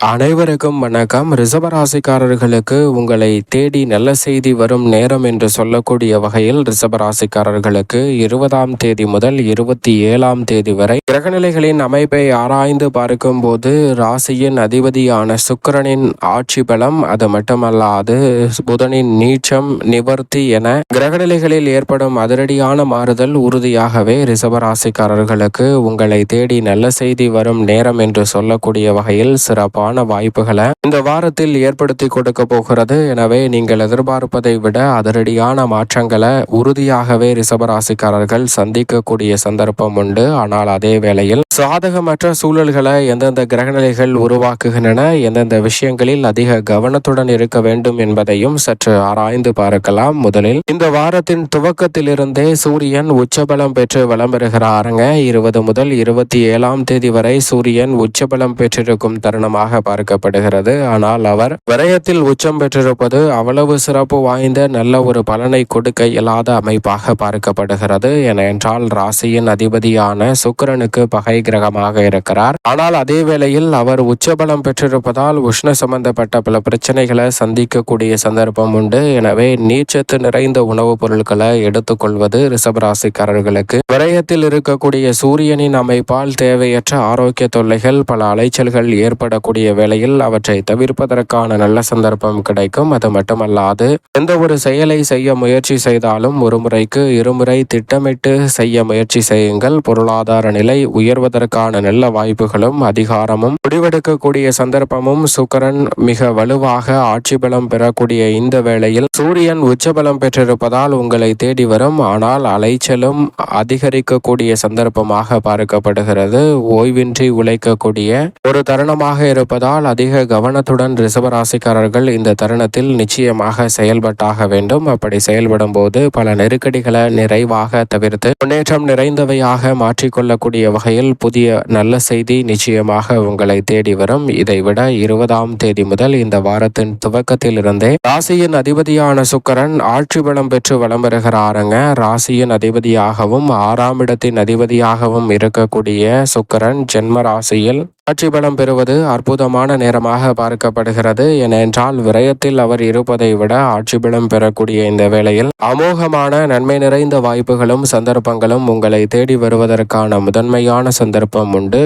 அனைவருக்கும் வணக்கம். ரிஷபராசிக்காரர்களுக்கு உங்களை தேடி நல்ல செய்தி வரும் நேரம் என்று சொல்லக்கூடிய வகையில் ரிஷபராசிக்காரர்களுக்கு 20ஆம் தேதி முதல் 27ஆம் தேதி வரை கிரகநிலைகளின் அமைப்பை ஆராய்ந்து பார்க்கும் போது ராசியின் அதிபதியான சுக்கிரனின் ஆட்சி பலம், அது மட்டுமல்லாது புதனின் நீச்சம், நிவர்த்தி என கிரகநிலைகளில் ஏற்படும் அதிரடியான மாறுதல் உறுதியாகவே ரிஷபராசிக்காரர்களுக்கு உங்களை தேடி நல்ல செய்தி வரும் நேரம் என்று சொல்லக்கூடிய வகையில் சிறப்பான வாய்ப்புகளை இந்த வாரத்தில் ஏற்படுத்தி கொடுக்க போகிறது. எனவே நீங்கள் எதிர்பார்ப்பதை விட அதிரடியான மாற்றங்களை உறுதியாகவே ரிஷபராசிக்காரர்கள் சந்திக்கக்கூடிய சந்தர்ப்பம் உண்டு. ஆனால் அதே வேளையில் சாதகமற்ற சூழல்களை எந்தெந்த கிரகநிலைகள் உருவாக்குகின்றன, எந்தெந்த விஷயங்களில் அதிக கவனத்துடன் இருக்க வேண்டும் என்பதையும் சற்று ஆராய்ந்து பார்க்கலாம். முதலில் இந்த வாரத்தின் துவக்கத்திலிருந்தே சூரியன் உச்சபலம் பெற்று வலம் பெறுகிறாருங்க. 20 முதல் 27ஆம் தேதி வரை சூரியன் உச்சபலம் பெற்றிருக்கும் தருணமாக பார்க்கப்படுகிறது. ஆனால் அவர் விரயத்தில் உச்சம் பெற்றிருப்பது அவ்வளவு சிறப்பு வாய்ந்த நல்ல ஒரு பலனை கொடுக்க இயலாத அமைப்பாக பார்க்கப்படுகிறது. ஏனென்றால் ராசியின் அதிபதியான சுக்கிரனுக்கு பகை கிரகமாக இருக்கிறார். ஆனால் அதே வேளையில் அவர் உச்சபலம் பெற்றிருப்பதால் உஷ்ண சம்பந்தப்பட்ட பல பிரச்சனைகளை சந்திக்கக்கூடிய சந்தர்ப்பம் உண்டு. எனவே நீச்சத்து நிறைந்த உணவுப் பொருட்களை எடுத்துக்கொள்வது ரிஷபராசிக்காரர்களுக்கு விரயத்தில் இருக்கக்கூடிய சூரியனின் அமைப்பால் தேவையற்ற ஆரோக்கிய தொல்லைகள், பல அலைச்சல்கள் ஏற்படக்கூடிய வேளையில் அவற்றை தவிர்ப்பதற்கான நல்ல சந்தர்ப்பம் கிடைக்கும். அது மட்டுமல்லாது எந்த ஒரு செயலை செய்ய முயற்சி செய்தாலும் ஒரு முறைக்கு இருமுறை திட்டமிட்டு செய்ய முயற்சி செய்யுங்கள். பொருளாதார நிலை உயர்வதற்கான நல்ல வாய்ப்புகளும் அதிகாரமும் முடிவெடுக்கக்கூடிய சந்தர்ப்பமும் சுக்கிரன் மிக வலுவாக ஆட்சி பலம் பெறக்கூடிய இந்த வேளையில் சூரியன் உச்சபலம் பெற்றிருப்பதால் உங்களை தேடி வரும். ஆனால் அலைச்சலும் அதிகரிக்கக்கூடிய சந்தர்ப்பமாக பார்க்கப்படுகிறது. ஓய்வின்றி உழைக்கக்கூடிய ஒரு தருணமாக இருப்பதால் அதிக கவனத்துடன் ரிஷபராசிக்காரர்கள் இந்த தருணத்தில் நிச்சயமாக செயல்பட்டாக வேண்டும். அப்படி செயல்படும் போது பல நெருக்கடிகளை நிறைவாக தவிர்த்து முன்னேற்றம் நிறைந்தவையாக மாற்றிக்கொள்ளக்கூடிய வகையில் புதிய நல்ல செய்தி நிச்சயமாக உங்களை தேடி வரும். இதைவிட 20ஆம் தேதி முதல் இந்த வாரத்தின் துவக்கத்தில் இருந்தே ராசியின் அதிபதியான சுக்கிரன் ஆட்சி பலம் பெற்று வலம் பெறுகிறாருங்க. ராசியின் அதிபதியாகவும் 6ஆம் இடத்தின் அதிபதியாகவும் இருக்கக்கூடிய சுக்கிரன் ஜென்ம ராசியில் ஆட்சி பலம் பெறுவது அற்புதமான நேரமாக பார்க்கப்படுகிறது. ஏனென்றால் விரயத்தில் அவர் இருப்பதை விட ஆட்சி பலம் பெறக்கூடிய இந்த வேளையில் அமோகமான நன்மை நிறைந்த வாய்ப்புகளும் சந்தர்ப்பங்களும் உங்களை தேடி வருவதற்கான முதன்மையான சந்தர்ப்பம் உண்டு.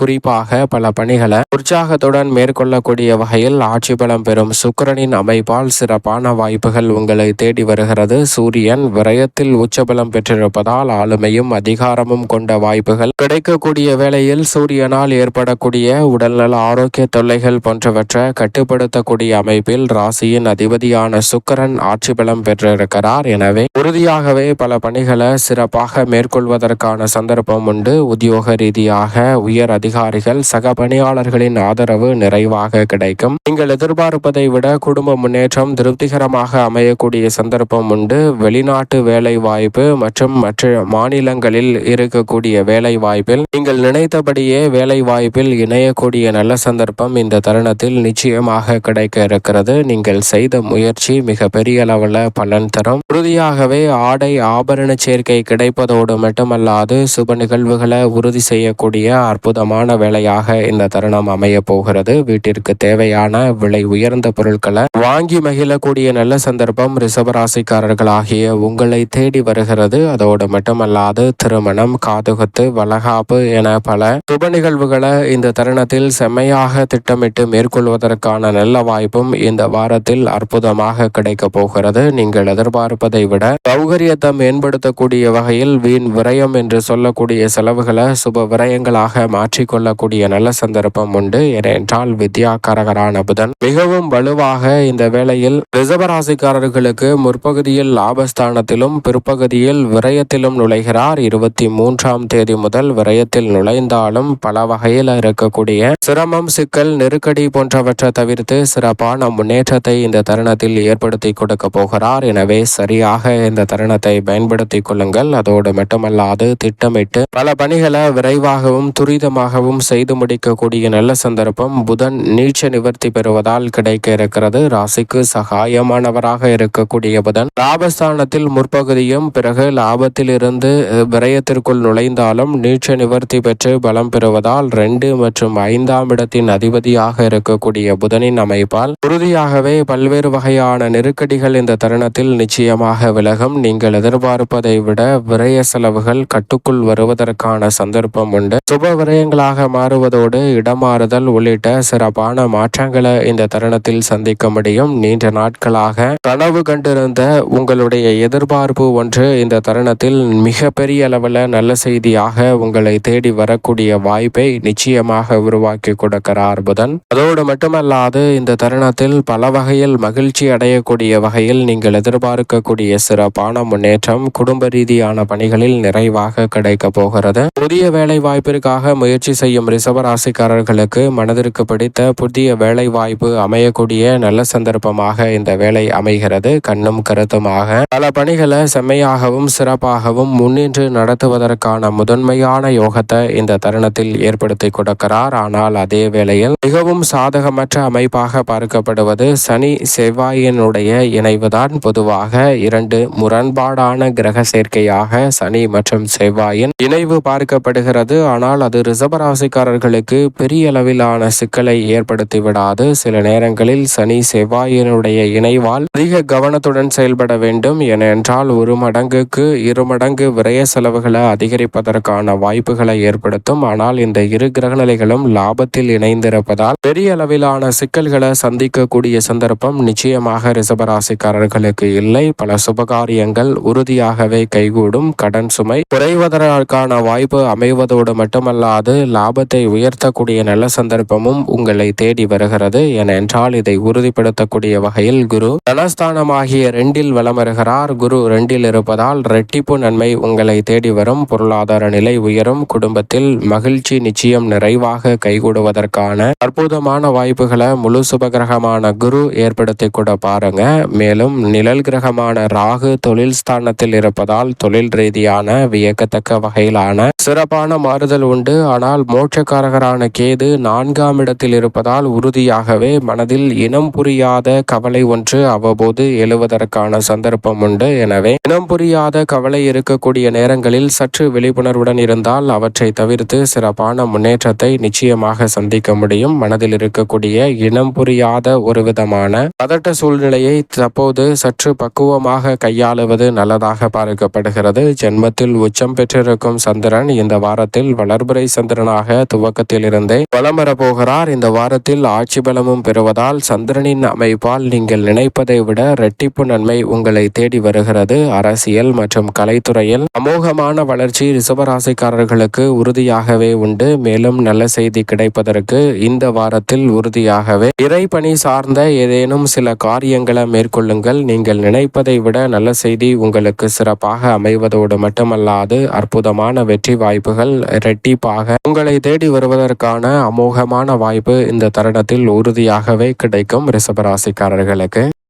குறிப்பாக பல பணிகளை உற்சாகத்துடன் மேற்கொள்ளக்கூடிய வகையில் ஆட்சி பலம் பெறும் சுக்கிரனின் அமைப்பால் சிறப்பான வாய்ப்புகள் உங்களை தேடி வருகிறது. சூரியன் விரயத்தில் உச்சபலம் பெற்றிருப்பதால் ஆளுமையும் அதிகாரமும் கொண்ட வாய்ப்புகள் கிடைக்கக்கூடிய வேளையில் சூரியனால் ஏற்படக்கூடிய உடல்நல ஆரோக்கிய தொல்லைகள் போன்றவற்றை கட்டுப்படுத்தக்கூடிய அமைப்பில் ராசியின் அதிபதியான சுக்கிரன் ஆட்சி பலம் பெற்றிருக்கிறார். எனவே உறுதியாகவே பல பணிகளை சிறப்பாக மேற்கொள்வதற்கான சந்தர்ப்பம் உண்டு. உத்தியோக ரீதியாக உயர் அதிகாரிகள், சக பணியாளர்களின் ஆதரவு நிறைவாக கிடைக்கும். நீங்கள் எதிர்பார்ப்பதை விட குடும்ப முன்னேற்றம் திருப்திகரமாக அமையக்கூடிய சந்தர்ப்பம் உண்டு. வெளிநாட்டு வேலை வாய்ப்பு மற்றும் மற்ற மாநிலங்களில் இருக்கக்கூடிய வேலை வாய்ப்பில் நீங்கள் நினைத்தபடியே வேலை வாய்ப்பில் இணையக்கூடிய நல்ல சந்தர்ப்பம் இந்த தருணத்தில் நிச்சயமாக கிடைக்க இருக்கிறது. நீங்கள் செய்த முயற்சி மிக பெரிய அளவில் பலன் தரும். உறுதியாகவே ஆடை ஆபரண சேர்க்கை கிடைப்பதோடு மட்டுமல்லாது சுப நிகழ்வுகளை உறுதி செய்யக்கூடிய அற்புதமான வேலையாக இந்த தருணம் அமைய போகிறது. வீட்டிற்கு தேவையான விலை உயர்ந்த பொருட்களை வாங்கி மகிழக்கூடிய நல்ல சந்தர்ப்பம் ரிஷபராசிக்காரர்களாகிய உங்களை தேடி வருகிறது. அதோடு மட்டுமல்லாது திருமணம், காதுகுத்து, வளகாப்பு என பல சுப நிகழ்வுகளை இந்த தருணத்தில் செம்மையாக திட்டமிட்டு மேற்கொள்வதற்கான நல்ல வாய்ப்பும் இந்த வாரத்தில் அற்புதமாக கிடைக்க போகிறது. நீங்கள் எதிர்பார்ப்பதை விட சௌகரியத்தை மேம்படுத்தக்கூடிய வகையில் வீண் விரயம் என்று சொல்லக்கூடிய செலவுகளை சுப விரயங்களாக மாற்றிக்கொள்ளக்கூடிய நல்ல சந்தர்ப்பம் உண்டு. ஏனென்றால் வித்யாகாரகரான புதன் மிகவும் வலுவாக இந்த வேளையில் ரிஷபராசிக்காரர்களுக்கு முற்பகுதியில் லாபஸ்தானத்திலும் பிற்பகுதியில் விரயத்திலும் நுழைகிறார். 23ஆம் தேதி முதல் விரயத்தில் நுழைந்தாலும் பல வகையில் இருக்கக்கூடிய சிரமம், சிக்கல், நெருக்கடி போன்றவற்றை தவிர்த்து சிறப்பான முன்னேற்றத்தை இந்த தருணத்தில் ஏற்படுத்தி கொடுக்க போகிறார். எனவே சரியாக இந்த தருணத்தை பயன்படுத்திக் கொள்ளுங்கள். அதோடு மட்டுமல்லாது திட்டமிட்டு பல பணிகளை விரைவாகவும் துரிதமாகவும் செய்து முடிக்கக்கூடிய நல்ல சந்தர்ப்பம் புதன் நீச்ச நிவர்த்தி பெறுவதால் கிடைக்க இருக்கிறது. ராசிக்கு சகாயமானவராக இருக்கக்கூடிய புதன் லாபஸ்தானத்தில் முற்பகுதியும் பிறகு லாபத்தில் இருந்து விரயத்திற்குள் நுழைந்தாலும் நீச்ச நிவர்த்தி பெற்று பலம் பெறுவதால் 2 மற்றும் 5ஆம் இடத்தின் அதிபதியாக இருக்கக்கூடிய புதனின் அமைப்பால் உறுதியாகவே பல்வேறு வகையான நெருக்கடிகள் இந்த தருணத்தில் நிச்சயமாக விலகும். நீங்கள் எதிர்பார்ப்பதை விட விரய செலவுகள் கட்டுக்குள் வருவதற்கான சந்தர்ப்பம் உண்டு. சுப விரயங்களாக மாறுவதோடு இடமாறுதல் உள்ளிட்ட சிறப்பான மாற்றங்களை இந்த தருணத்தில் சந்திக்க முடியும். நீண்ட நாட்களாக கனவு கண்டிருந்த உங்களுடைய எதிர்பார்ப்பு ஒன்று இந்த தருணத்தில் மிக பெரிய அளவில் நல்ல செய்தியாக உங்களை தேடி வரக்கூடிய வாய்ப்பை நிச்சயமாக உருவாக்கி கொடுக்கிறார் புதன். அதோடு மட்டுமல்லாது இந்த தருணத்தில் பல வகையில் மகிழ்ச்சி அடையக்கூடிய வகையில் நீங்கள் எதிர்பார்க்கக்கூடிய சிறப்பான முன்னேற்றம் குடும்ப ரீதியான பணிகளில் நிறைவாக கிடைக்க போகிறது. புதிய வேலை வாய்ப்பிற்காக முயற்சி செய்யும் ரிஷபராசிக்காரர்களுக்கு மனதிற்கு பிடித்த புதிய வேலை வாய்ப்பு அமையக்கூடிய நல்ல சந்தர்ப்பமாக இந்த வேலை அமைகிறது. கண்ணும் கருத்துமாக பல பணிகளை செம்மையாகவும் சிறப்பாகவும் முன்னின்று நடத்துவதற்கான முதன்மையான யோகத்தை இந்த தருணத்தில் ஏற்படுத்தி கொடுக்கிறார். ஆனால் அதே வேளையில் மிகவும் சாதகமற்ற அமைப்பாக பார்க்கப்படுவது சனி செவ்வாயினுடைய இணைவுதான். பொதுவாக 2 முரண்பாடான கிரக சேர்க்கையாக சனி மற்றும் செவ்வாயின் இணைவு பார்க்கப்படுகிறது. ஆனால் அது ரிஷபராசிக்காரர்களுக்கு பெரிய அளவிலான சிக்கலை ஏற்படுத்தி விடாது. சில நேரங்களில் சனி செவ்வாயினுடைய இணைவால் அதிக கவனத்துடன் செயல்பட வேண்டும். ஏனென்றால் 1 மடங்குக்கு 2 மடங்கு விரய செலவுகளை அதிகரிப்பதற்கான வாய்ப்புகளை ஏற்படுத்தும். ஆனால் இந்த 2 கிரகநிலைகளும் லாபத்தில் இணைந்திருப்பதால் பெரிய அளவிலான சிக்கல்களை சந்திக்கக்கூடிய சந்தர்ப்பம் நிச்சயமாக ரிஷபராசிக்காரர்களுக்கு இல்லை. பல சுபகாரியங்கள் உறுதியாகவே கைகூடும். கடன் சுமை குறைவதற்கான வாய்ப்பு அமைவதோடு மட்டுமல்லாது லாபத்தை உயர்த்தக்கூடிய நல்ல சந்தர்ப்பமும் உங்களை தேடி வருகிறது. ஏனென்றால் இதை உறுதிப்படுத்தக்கூடிய வகையில் குரு தனஸ்தானமாகிய 2இல் வலம் வருகிறார். குரு 2இல் இருப்பதால் இரட்டிப்பு நன்மை உங்களை தேடி வரும். பொருளாதார நிலை உயரும். குடும்பத்தில் மகிழ்ச்சி நிச்சயம் நிறைவாக கைகூடுவதற்கான அற்புதமான வாய்ப்புகளை முழு சுபகிரகமான குரு ஏற்படுத்தி கூட பாருங்க. மேலும் நிழல் கிரகமான ராகு தொழில் ஸ்தானத்தில் இருப்பதால் தொழில் ரீதியான வியக்கத்தக்க வகையிலான சிறப்பான மாறுதல் உண்டு. ஆனால் மோட்சக்காரகரான கேது 4ஆம் இடத்தில் இருப்பதால் உறுதியாகவே மனதில் இனம் புரியாத கவலை ஒன்று அவ்வப்போது எழுவதற்கான சந்தர்ப்பம் உண்டு. எனவே இனம் புரியாத கவலை இருக்கக்கூடிய நேரங்களில் சற்று விழிப்புணர்வுடன் இருந்தால் அவற்றை தவிர்த்து சிறப்பான முன்னேற்றத்தை நிச்சயமாக சந்திக்க முடியும். மனதில் இருக்கக்கூடிய இனம் புரியாத ஒரு விதமான பதட்ட சூழ்நிலையை தற்போது சற்று பக்குவமாக கையாளுவது நல்லதாக பார்க்கப்படுகிறது. ஜென்மத்தில் உச்சம் பெற்றிருக்கும் சந்திரன் இந்த வாரத்தில் வளர்பிறை சந்திரனாக துவக்கத்தில் இருந்தே வலம் வரப்போகிறார். இந்த வாரத்தில் ஆட்சி பலமும் பெறுவதால் சந்திரனின் அமைப்பால் நீங்கள் நினைப்பதை விட இரட்டிப்பு நன்மை உங்களை தேடி வருகிறது. அரசியல் மற்றும் கலைத்துறையில் அமோகமான வளர்ச்சி ரிஷபராசிக்காரர்களுக்கு உறுதியாகவே உண்டு. மேலும் நல்ல செய்தி கிடைப்பதற்கு இந்த வாரத்தில் உறுதியாகவே இறைப்பணி சார்ந்த ஏதேனும் சில காரியங்களை மேற்கொள்ளுங்கள். நீங்கள் நினைப்பதை விட நல்ல செய்தி உங்களுக்கு சிறப்பாக அமைவதோடு மட்டுமல்லாது அற்புதமான வெற்றி வாய்ப்புகள் இரட்டிப்பாக உங்களை தேடி வருவதற்கான அமோகமான வாய்ப்பு இந்த தருணத்தில் உறுதியாகவே கிடைக்கும் ரிஷபராசிக்காரர்களுக்கு.